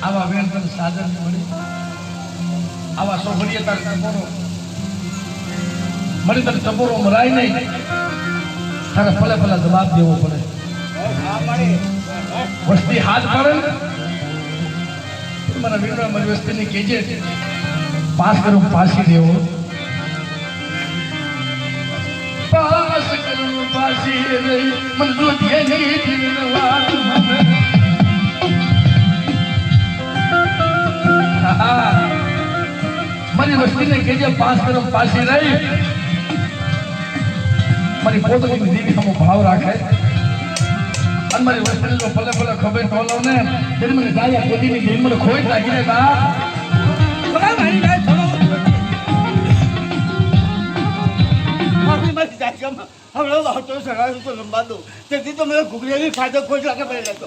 આવા વેણ તને સાધન મળી આવા સોભળીએ તારે ટપોરો મળી તને ટપોરો મરાય નહીં તારે ભલે ભલે જવાબ દેવો પડે વસ્તી હાથ પાડે ને મારા વીરવા મારી વસ્તીને કહેજે પાસ કરું પાછી દેવો પાસ કરું પાછી રહી મન દુધે નહીં જીવનવાદ મને મારી વસ્તીને કહેજે પાસ કરું પાછી રહી મારી પોતાની દીવી સામો ભાવ રાખે અને મારી વસ્તીને ભલે ભલે ખબર ટોલો ને તેની મને જાય કોદીની દિલ મને ખોઈ નાખીને બા મારી ગાય ચલો મારી મારી જાય ગમ હમણાં આવતો સરાય તો લંબા દો તેથી તો મેં ઘુગરીની ફાયદો ખોજ લાગે પડે લેતો